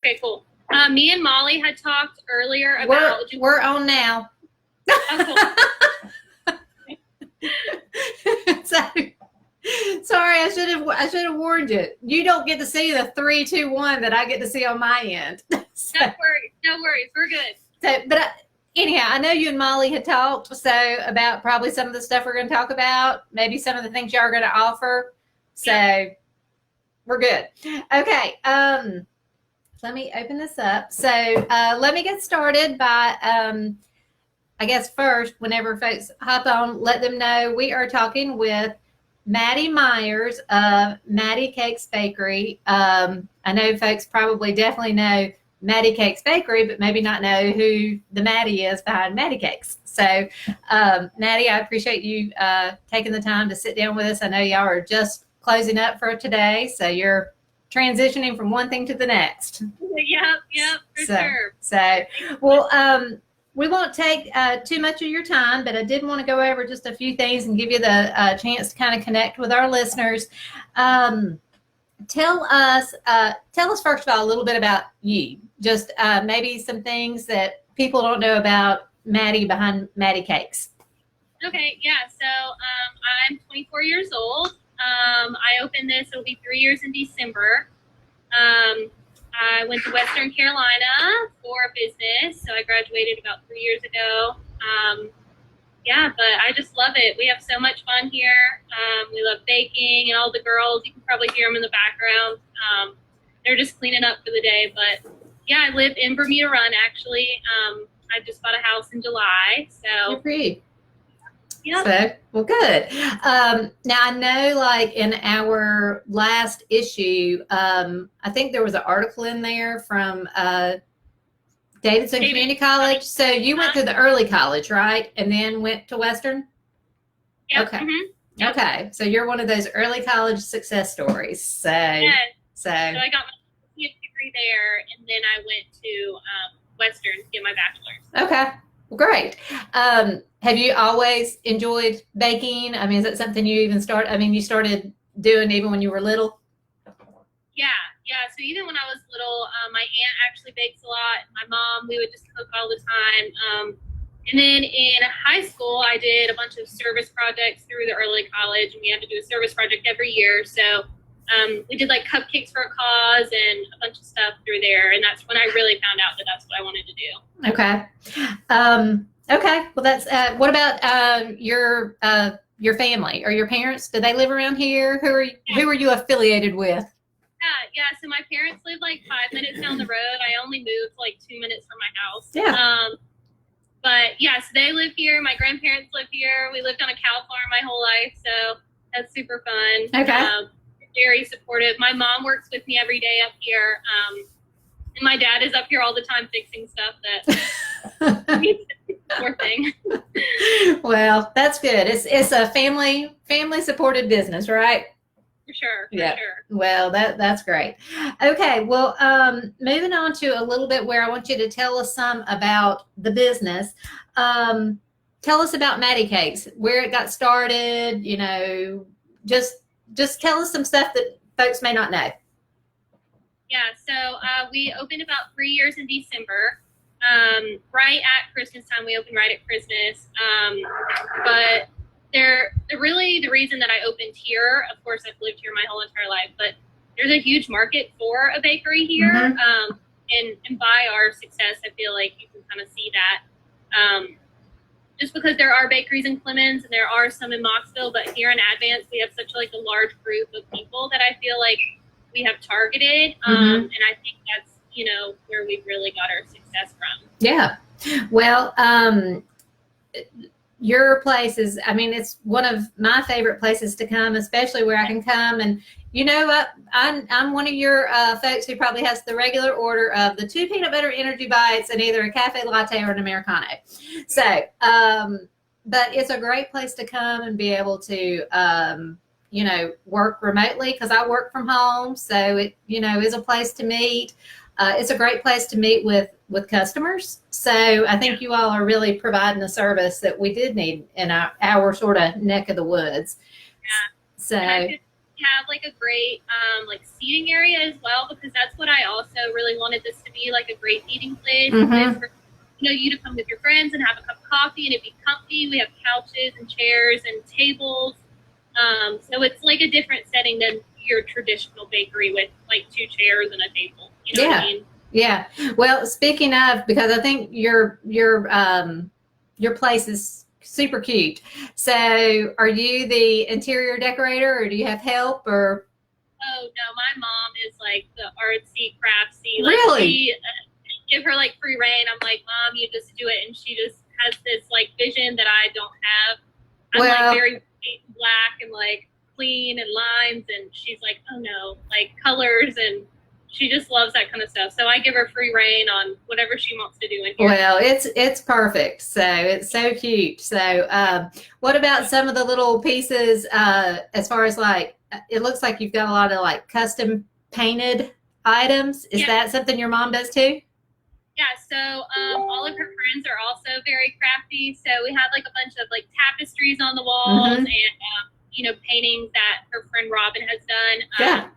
Okay, cool. Me and Molly had talked earlier about. We're on now. Oh, cool. Sorry, I should have warned you. You don't get to see the 3, 2, 1 that I get to see on my end. So, No worries. We're good. So, but anyhow, I know you and Molly had talked about probably some of the stuff we're going to talk about, maybe some of the things y'all are going to offer. So we're good. Okay. Let me open this up. So let me get started by, I guess first, whenever folks hop on, let them know we are talking with Maddie Myers of Maddie Cakes Bakery. I know folks probably definitely know Maddie Cakes Bakery, but maybe not know who the Maddie is behind Maddie Cakes. So, Maddie, I appreciate you taking the time to sit down with us. I know y'all are just closing up for today, so you're transitioning from one thing to the next. Yep, for sure. So, well, we won't take too much of your time, but I did want to go over just a few things and give you the chance to kind of connect with our listeners. Tell us first of all a little bit about you. Just maybe some things that people don't know about Maddie behind Maddie Cakes. Okay, yeah. So I'm 24 years old. I opened this. It'll be 3 years in December. I went to Western Carolina for business, so I graduated about 3 years ago. Yeah, but I just love it. We have so much fun here. We love baking, and all the girls, you can probably hear them in the background. They're just cleaning up for the day. But yeah, I live in Bermuda Run, actually. I just bought a house in July. So you're free. Yeah. So, well, good. Now, I know, like, in our last issue, I think there was an article in there from Davidson Community College. So you went to the early college, right? And then went to Western? Yep. Okay. Mm-hmm. Yep. Okay. So you're one of those early college success stories. So, yes. So I got my degree there, and then I went to Western to get my bachelor's. Okay. Well, great. Have you always enjoyed baking? I mean, is that something you even you started doing even when you were little? Yeah. So even when I was little, my aunt actually bakes a lot. My mom, we would just cook all the time. And then in high school, I did a bunch of service projects through the early college, and we had to do a service project every year. So we did like cupcakes for a cause and a bunch of stuff through there. And that's when I really found out that that's what I wanted to do. Okay. Okay. Well, that's, what about your family or your parents? Do they live around here? Who are you affiliated with? Yeah. So my parents live like 5 minutes down the road. I only moved like 2 minutes from my house. Yeah. But yeah, so they live here. My grandparents live here. We lived on a cow farm my whole life. So that's super fun. Okay. Very supportive. My mom works with me every day up here. And my dad is up here all the time fixing stuff that needs more thing. Well, that's good. It's a family supported business, right? For sure. Yeah. Well, that's great. Okay. Well, moving on to a little bit where I want you to tell us some about the business. Tell us about Maddie Cakes, where it got started, just tell us some stuff that folks may not know. Yeah, so we opened about 3 years in December, right at Christmas time. We opened right at Christmas. But the reason that I opened here, of course, I've lived here my whole entire life, but there's a huge market for a bakery here. Mm-hmm. And by our success, I feel like you can kind of see that. Just because there are bakeries in Clemens and there are some in Mocksville, but here in Advance, we have such like a large group of people that I feel like we have targeted. Mm-hmm. And I think that's, where we've really got our success from. Yeah. Well, your place is, it's one of my favorite places to come, especially where I can come. And I'm one of your folks who probably has the regular order of the 2 peanut butter energy bites and either a cafe latte or an Americano. So, but it's a great place to come and be able to, work remotely because I work from home. So it, is a place to meet. It's a great place to meet with customers. So I think you all are really providing a service that we did need in our sort of neck of the woods. Yeah. So. have like a great like seating area as well, because that's what I also really wanted this to be, like a great eating place. Mhm. For, you to come with your friends and have a cup of coffee and it'd be comfy. We have couches and chairs and tables. So it's like a different setting than your traditional bakery with like 2 chairs and a table. You know what I mean? Yeah. Well, speaking of, because I think your place is super cute. So, are you the interior decorator, or do you have help, or? Oh no, my mom is like the artsy, craftsy. Like, Really? Give her like free reign. I'm like, Mom, you just do it, and she just has this like vision that I don't have. I'm like very white and black and like clean and lines, and she's like, oh no, like colors, and she just loves that kind of stuff. So I give her free reign on whatever she wants to do in here. Well, it's perfect. So it's so cute. So what about some of the little pieces as far as like, it looks like you've got a lot of like custom painted items. Is that something your mom does too? Yeah, so all of her friends are also very crafty. So we have like a bunch of like tapestries on the walls and paintings that her friend Robin has done.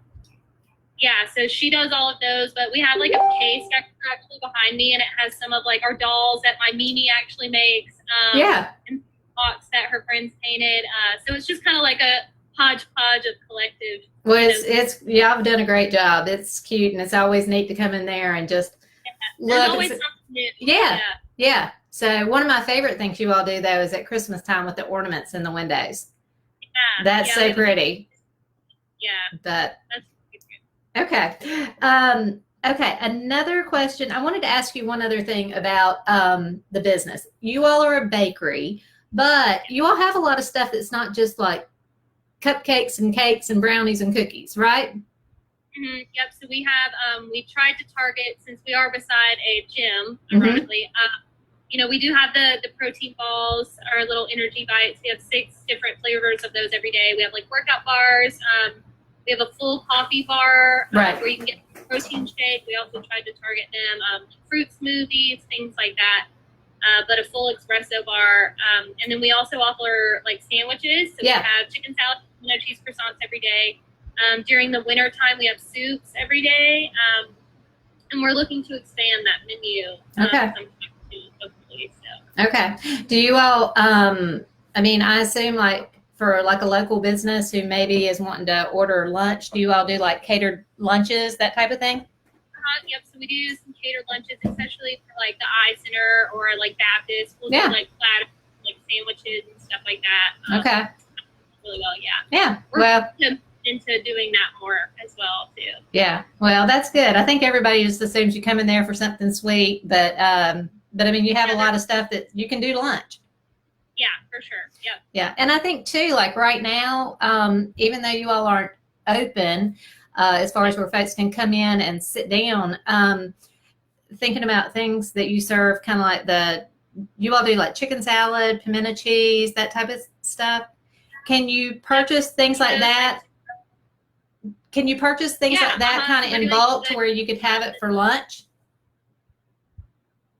Yeah, so she does all of those, but we have like a case actually behind me, and it has some of like our dolls that my Mimi actually makes. And pots that her friends painted. So it's just kind of like a hodgepodge of collective. Well, it's y'all have done a great job. It's cute, and it's always neat to come in there and just look. There's always something new. Yeah. So one of my favorite things you all do though is at Christmas time with the ornaments in the windows. Yeah, that's so pretty. Yeah, but that's okay. Okay. Another question. I wanted to ask you one other thing about the business. You all are a bakery, but you all have a lot of stuff that's not just like cupcakes and cakes and brownies and cookies, right? Mm-hmm. Yep. So we have, we tried to target, since we are beside a gym, ironically, we do have the protein balls, our little energy bites. We have 6 different flavors of those every day. We have like workout bars. We have a full coffee bar where you can get a protein shake. We also tried to target them, fruit smoothies, things like that. But a full espresso bar. And then we also offer like sandwiches. So we have chicken salad, cheese croissants every day. During the winter time, we have soups every day. And we're looking to expand that menu. Hopefully, so. Okay. Do you all, I assume like for like a local business who maybe is wanting to order lunch, do you all do like catered lunches, that type of thing? Yep. So we do some catered lunches, especially for like the Eye Center or like Baptist. We'll do like platter, like sandwiches and stuff like that. Okay. Really well, yeah. We're into doing that more as well too. Yeah. Well, that's good. I think everybody just assumes you come in there for something sweet, but you have a lot of stuff that you can do to lunch. Yeah, for sure. Yep. Yeah. And I think too, like right now, even though you all aren't open, as far as where folks can come in and sit down, thinking about things that you serve, kind of like you all do like chicken salad, pimento cheese, that type of stuff. Can you purchase things like that? Can you purchase things like that kind of in bulk to where you could have it for lunch?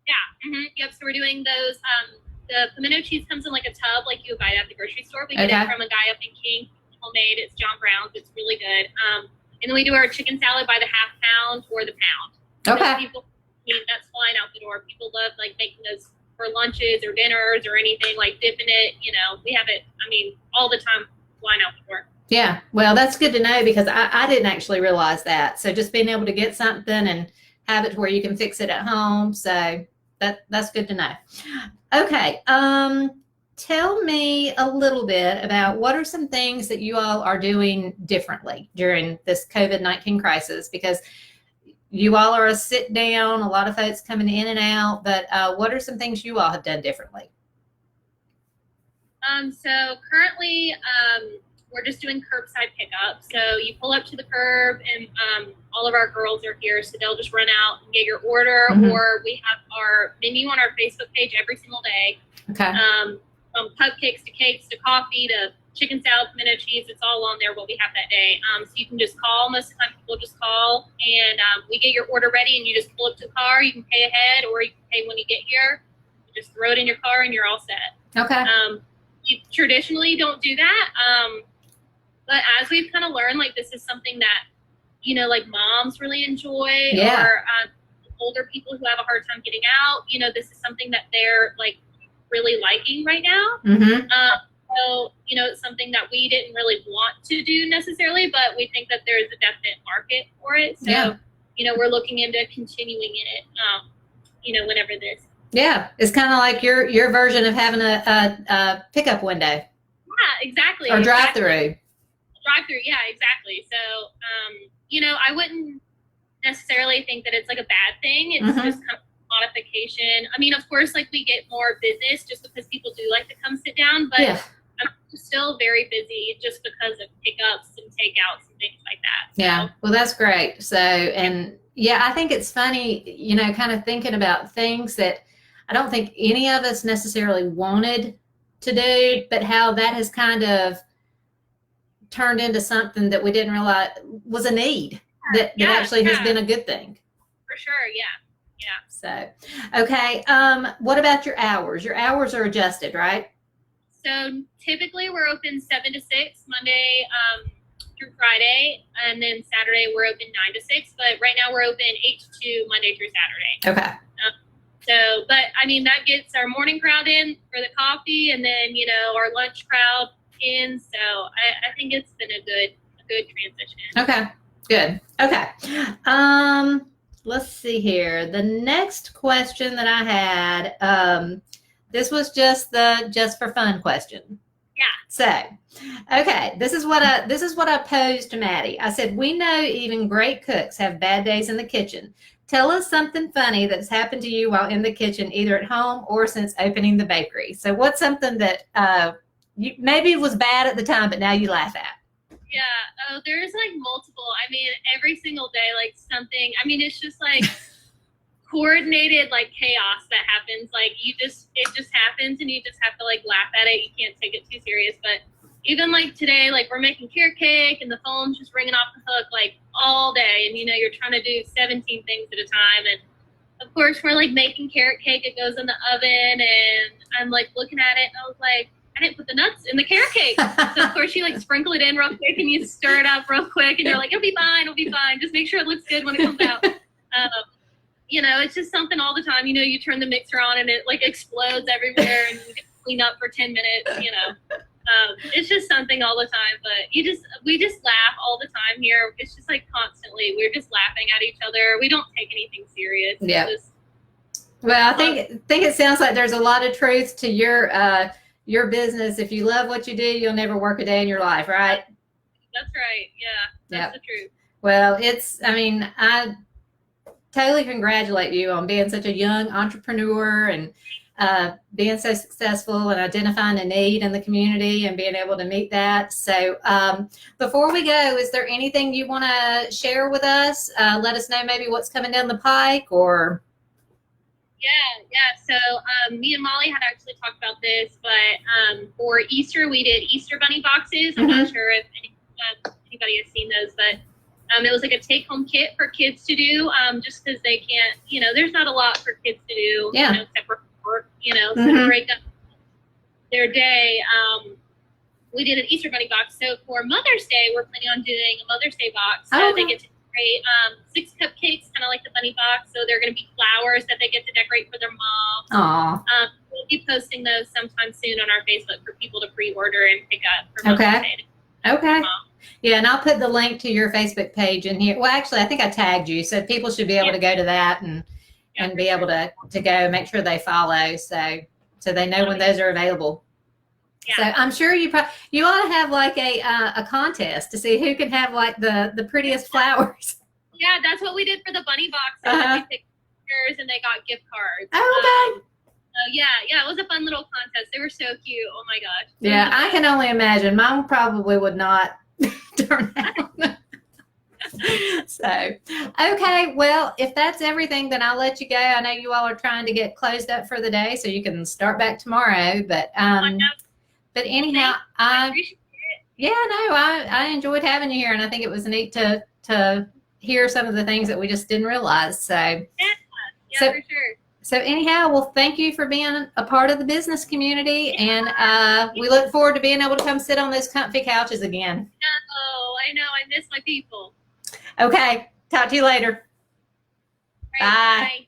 Yeah. Yep. So we're doing those. The pimento cheese comes in like a tub, like you would buy it at the grocery store. We get it from a guy up in King, homemade. It's John Brown's. It's really good. And then we do our chicken salad by the half pound or the pound. Okay. People, that's flying out the door. People love like making those for lunches or dinners or anything, like dipping it. We have it, all the time flying out the door. Yeah. Well, that's good to know, because I didn't actually realize that. So just being able to get something and have it to where you can fix it at home. So that's good to know. Okay. Tell me a little bit about what are some things that you all are doing differently during this COVID-19 crisis, because you all are a sit down, a lot of folks coming in and out, but what are some things you all have done differently? So currently, we're just doing curbside pickup. So you pull up to the curb, and all of our girls are here, so they'll just run out and get your order. Or we have our menu on our Facebook page every single day. Okay. From cupcakes to cakes to coffee to chicken salad, pimento cheese, it's all on there what we have that day. So you can just call. Most of the time people just call, and we get your order ready, and you just pull up to the car. You can pay ahead, or you can pay when you get here. You just throw it in your car and you're all set. Okay. You traditionally don't do that. But as we've kind of learned, like this is something that, you know, like moms really enjoy, Yeah. or older people who have a hard time getting out. You know, this is something that they're like really liking right now. Mm-hmm. So, you know, it's something that we didn't really want to do necessarily, but we think that there's a definite market for it. So, Yeah. you know, we're looking into continuing it, you know, whenever this. Yeah. It's kind of like your version of having a pickup window. Yeah, exactly. Or drive-through. Drive-through, yeah, exactly. So, you know, I wouldn't necessarily think that it's like a bad thing. It's Mm-hmm. just kind of modification. I mean, of course, like we get more business just because people do like to come sit down, but Yeah. I'm still very busy just because of pickups and takeouts and things like that. So, Yeah. Well, that's great. So, and yeah, I think it's funny, you know, kind of thinking about things that I don't think any of us necessarily wanted to do, but how that has kind of turned into something that we didn't realize was a need that actually has been a good thing. For sure. Yeah. Yeah. So, okay. What about your hours? Your hours are adjusted, right? So typically we're open 7 to 6 Monday through Friday, and then Saturday we're open 9 to 6. But right now we're open 8 to 2 Monday through Saturday. Okay. So, but I mean that gets our morning crowd in for the coffee, and then you know our lunch crowd in. So I think it's been a good transition. Okay. Good. Okay. Let's see here. The next question that I had, this was just for fun question. Yeah. So, okay, this is what I posed to Maddie. I said, we know even great cooks have bad days in the kitchen. Tell us something funny that's happened to you while in the kitchen, either at home or since opening the bakery. So what's something that you maybe was bad at the time, but now you laugh at? Yeah. Oh, there's like multiple. I mean, every single day, like something. I mean, it's just like coordinated like chaos that happens. Like it just happens, and you just have to like laugh at it. You can't take it too serious. But even like today, like we're making carrot cake, and the phone's just ringing off the hook like all day, and you know you're trying to do 17 things at a time, and of course we're like making carrot cake. It goes in the oven, and I'm like looking at it, and I was like, I didn't put the nuts in the carrot cake. So of course you like sprinkle it in real quick and you stir it up real quick and you're like, it'll be fine. Just make sure it looks good when it comes out. You know, it's just something all the time. You know, you turn the mixer on and it like explodes everywhere and you get to clean up for 10 minutes, you know. It's just something all the time, but we just laugh all the time here. It's just like constantly, we're just laughing at each other. We don't take anything serious. Yeah. Well, I think it sounds like there's a lot of truth to your business. If you love what you do, you'll never work a day in your life, right? That's right. Yeah, that's the truth. Well, I totally congratulate you on being such a young entrepreneur and being so successful and identifying a need in the community and being able to meet that. So before we go, is there anything you want to share with us? Let us know maybe what's coming down the pike or... Yeah. So me and Molly had actually talked about this, but for Easter, we did Easter bunny boxes. I'm not sure if anybody has seen those, but it was like a take-home kit for kids to do, just because they can't, you know, there's not a lot for kids to do, you know, except for work, you know, to break up their day. We did an Easter bunny box. So for Mother's Day, we're planning on doing a Mother's Day box. So they get to decorate 6 cupcakes, kind of like the bunny box. So they're going to be flowers that they get to decorate for their mom. We'll be posting those sometime soon on our Facebook for people to pre-order and pick up for Mother's Day. Okay. Yeah, and I'll put the link to your Facebook page in here. Well, actually, I think I tagged you, so people should be able to go to that and be able to go make sure they follow, so they know when those are available. Yeah. So I'm sure you ought to have like a contest to see who can have like the prettiest flowers. Yeah, that's what we did for the bunny box. We picked pictures and they got gift cards. Oh, okay. So yeah, it was a fun little contest. They were so cute. Oh my gosh. Yeah, I can only imagine. Mine probably would not turn out. So, okay, well, if that's everything, then I'll let you go. I know you all are trying to get closed up for the day, so you can start back tomorrow. But anyhow, I enjoyed having you here, and I think it was neat to hear some of the things that we just didn't realize. So, for sure. So anyhow, well, thank you for being a part of the business community, and we look forward to being able to come sit on those comfy couches again. Oh, I know. I miss my people. Okay, talk to you later. All right, Bye. bye.